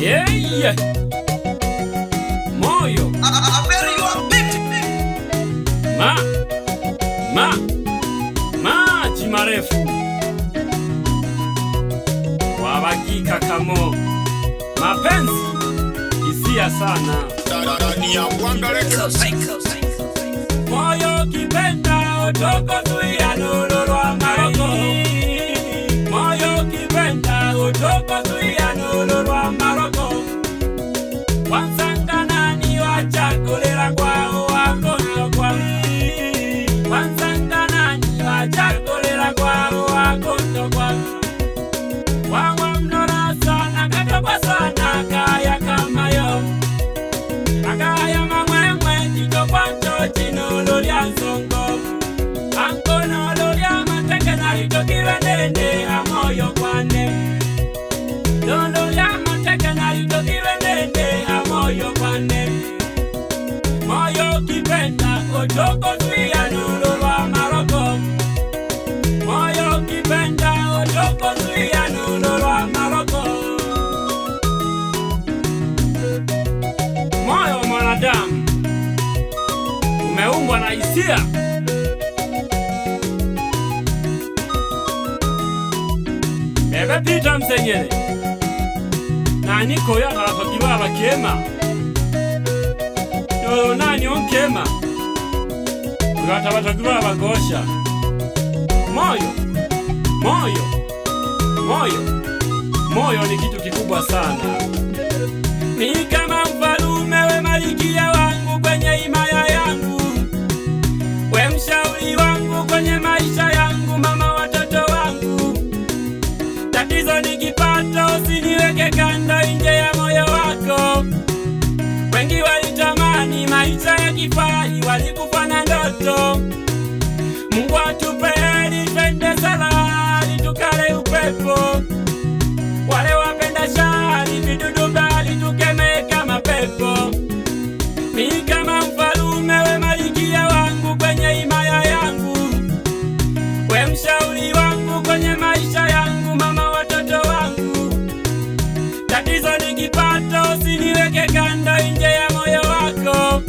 Yeah. Moyo. Maji marefu wabakika kamo mapenzi hisia sana moyo kipenda otoko tuya nololwa maroko moyo kipenda otoko tuya nololwa maroko wansangana ni wachakolera kwao wakono kwao wansangana ni wachakolera kwao wakono kwao wawa mnora sana katokwa sana kaya kama yo akaya mamwemwe tito kwanto chino lolia nsongo ankono lolia mateke narito kiwendende amoyo kwane lolia mateke narito kiwendende amoyo kwane moyo kipenda otoko tuya nololwa maroko moyo kipenda otoko tuya nololwa maroko moyo mwanadamu umeumbwa na hisia bebe pita msenyere na niko ya harafakiwa bakema yolo nani onkema ugata batakiwa bagosha moyo ni kitu kikubwa sana. Ni kama mfalume we malikia wangu kwenye himaya yangu, we mshauri wangu kwenye maisha yangu, mama watoto wangu. Tatizo ni kipato, usiniweke kando nje ya moyo wako. Wengi walitamani maisha ya kifahari, walikufa na ndoto. Mungu atupe heri twende salari tukale upepo. Wale wapenda shari vidudu mbali tukeme kama pepo. Mi kama mfalume we malikia wangu kwenye himaya yangu, we mshauri wangu kwenye maisha yangu, mama watoto wangu. Tatizo ni kipato, usiniweke kando nje ya moyo wako.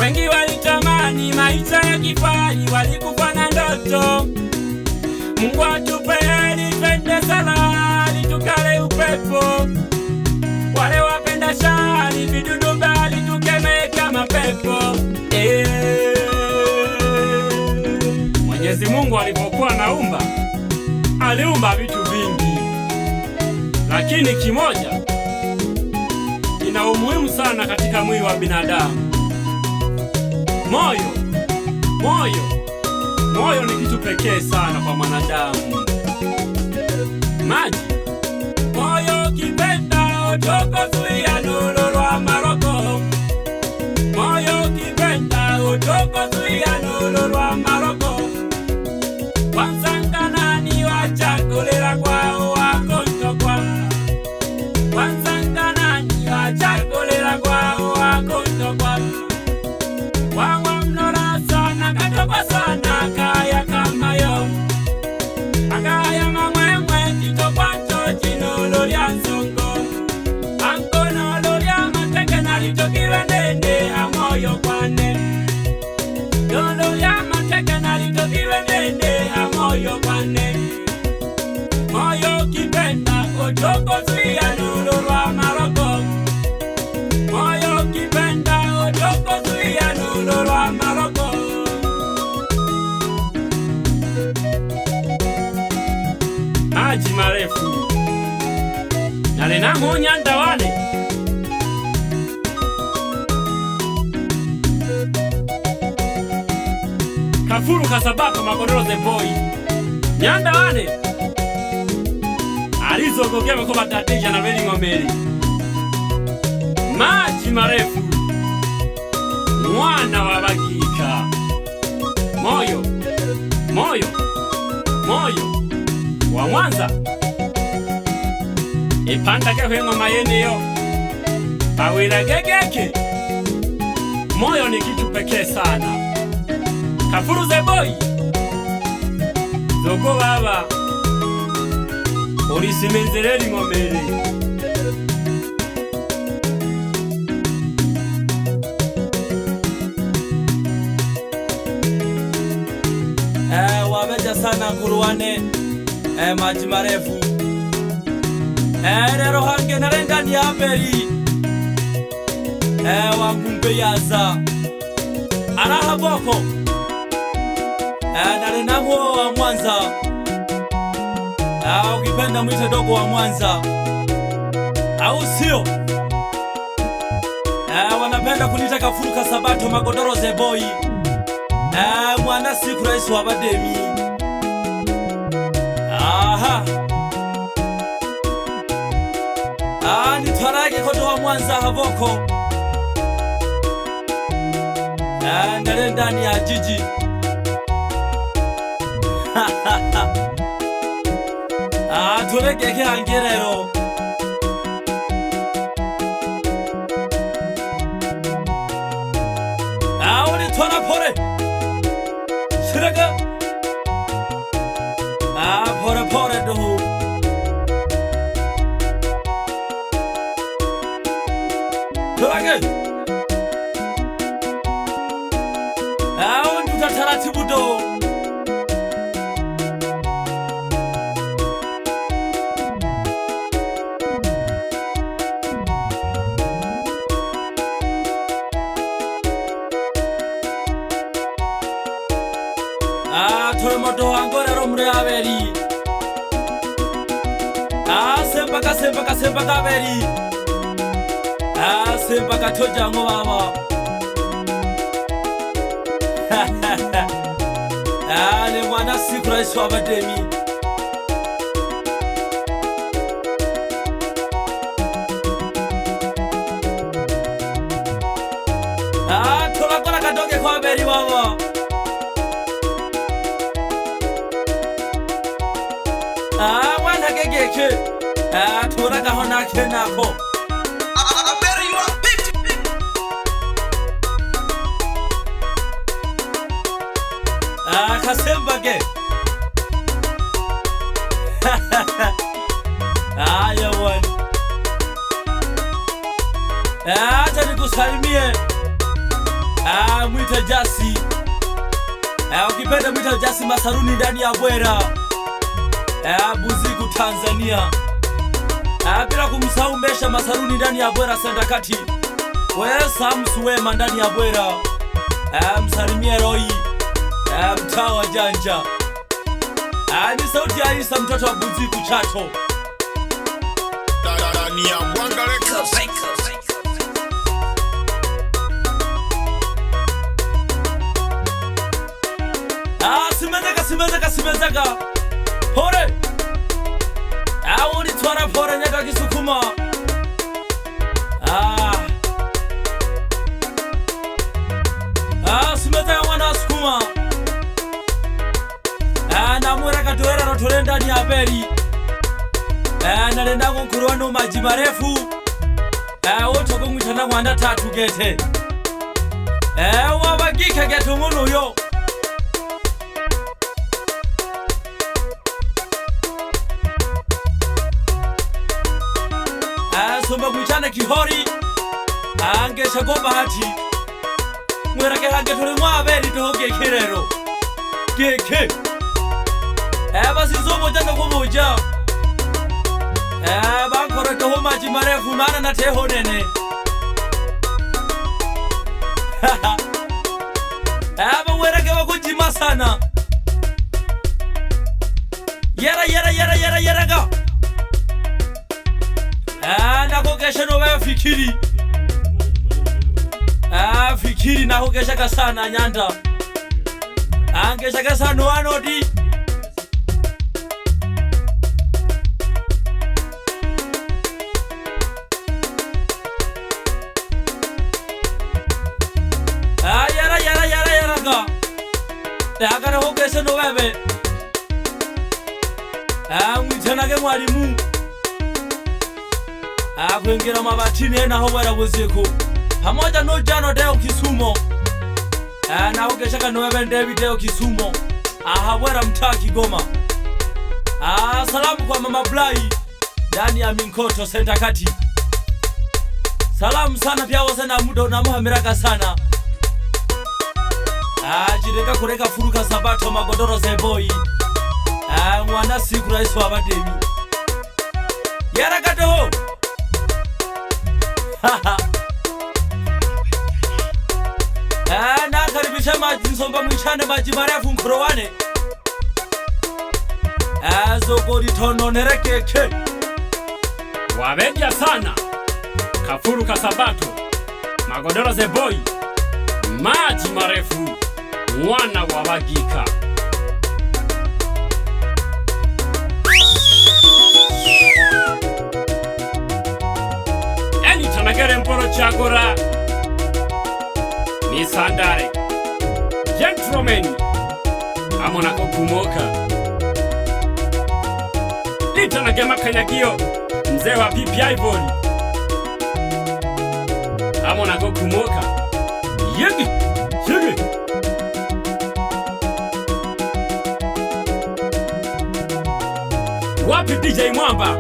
Wengi walitamani maisha ya kifahari, walikufa na ndoto. Mungu atupe heri twende salari tukale upepo. Wale wapenda shari vidudu mbali tukeme kama pepo. Mwenyezi Mungu alipokuwa naumba, aliumba vitu vingi, lakini kimoja kina umuhimu sana katika mwili wa binadamu. Moyo ni kitu pekee sana kwa mwanadamu. Maji. Moyo kipenda otoko tuya nololwa maroko. Moyo kipenda otoko tuya nololwa maroko. Wansangana ni wachakolera kwao wakono kwao. Wansangana ni wachakolera kwao wakono kwao. Wawa mnora sana katokwa sana kaya kama yo akaya mamwemwe tito kwanto chino lolia nsongo ankono lolia mateke narito kiwendende amoyo kwane lolia mateke narito kiwendende amoyo kwane moyo kipenda otoko tuya nololwa maroko moyo kipenda otoko tuya nololwa maroko. Maji marefu nale namunya ndawane kafuru kasabako makodoro the boy nyandawane alizogogea mko batatisha na veli ngomeri. Maji marefu mwana wa bakika moyo wa Mwanza ipanda kewe ngoma yene yo awila gegeke. Moyo ni kitu pekee sana. Kafuru the boy zogo baba olisimenzereri ngomere sana nkuruwane maji marefu rero hange narengani ya mberi wangumbe yaza araha boko nare namo wa Mwanza ukipenda mwite dogo wa Mwanza au sio? Wanapenda kunita Kafuluka Sabato Magodoro the boy mwana siku rais wa bademi. Aha nitwarage koto wa Mwanza haboko ndare ndani ya jiji turegeke hangerero twana pore shiraga pore pore dohu turage nduta taratibu do tore moto angorero mure aberi sempaka aberi sempaka tojango baba ne mwana siku rais wa bademi torakora kadoge kwa aberi baba wana gegeke turaga hona kenako aberi wa kasembage aya wani acha nikusalimie mwita Jasi ukipenda mwita Jasi Masaruni ndani ya Bwera Buziku Tanzania bila kumsahau Mesha Masaruni ndani ya Bwera Sendakati Samsuwema ndani ya Bwera msalimie Roy mtaa wa Janja ni sauti ya Isa mtoto wa Buziku Chato ndani ya Mwangaleka simezeka pore ulitwara pore nyaka Kisukuma simezeka mwana Sukuma namwera katoera rotore ndani ya beri nalenda nkuruwa no maji marefu wotoko mwitana mwana tatu gete wabagika gete umuntu uyo somba mwichane kihori angesha go bahati mwerake hange tole mwaberi toge kirero keke basi zomo jana ko moja bankore to maji marefu mana na teho nene mwerake wakujima sana yera ga nakokesha no wewe fikiri fikiri nakokesha sana nyanda angesha sana wanodi yera ga akana hokesha no wewe mwitana mwalimu kuingira mabatini naho Bwera Buziku pamoja no jano deo Kisumo na ukeshaka no David deo Kisumo Bwera mtaa Kigoma. Salamu kwa Mama Blai ndani ya Minkoto Center Kati. Salamu sana pia wose na muda unamuhamiraka sana jirenga kureka Fuluka Sabato Magodoro the boy mwana siku rais wa bademi yarakateho nakaribisha maji nsomba mwichane maji marefu nkorowane zokoritono keke wabeja sana Kafuru Kasabato Magodoro the boy maji marefu mwana wa Bagika Eni tanagere mporo chagora ni sandare gentlemen amona kukumoka Litanagema kanyagio mzee wa pipi Ivory amona kukumoka yegi yegi wapi DJ Mwamba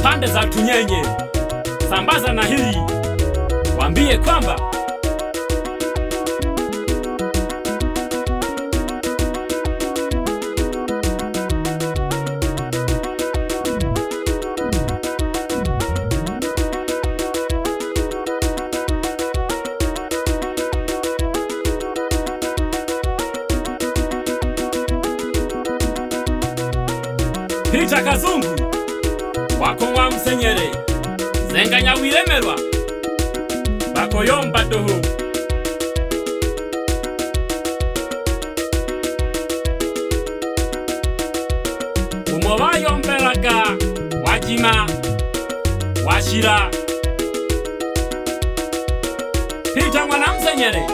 pande za Tunyenye sambaza na hili waambie kwamba Peter Kazungu wakongwa msenyere zenganya wilemerwa bakoyomba doho umobayomberaga wajima washira Peter mwana msenyere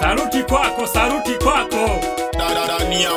saruti kwako Dani ya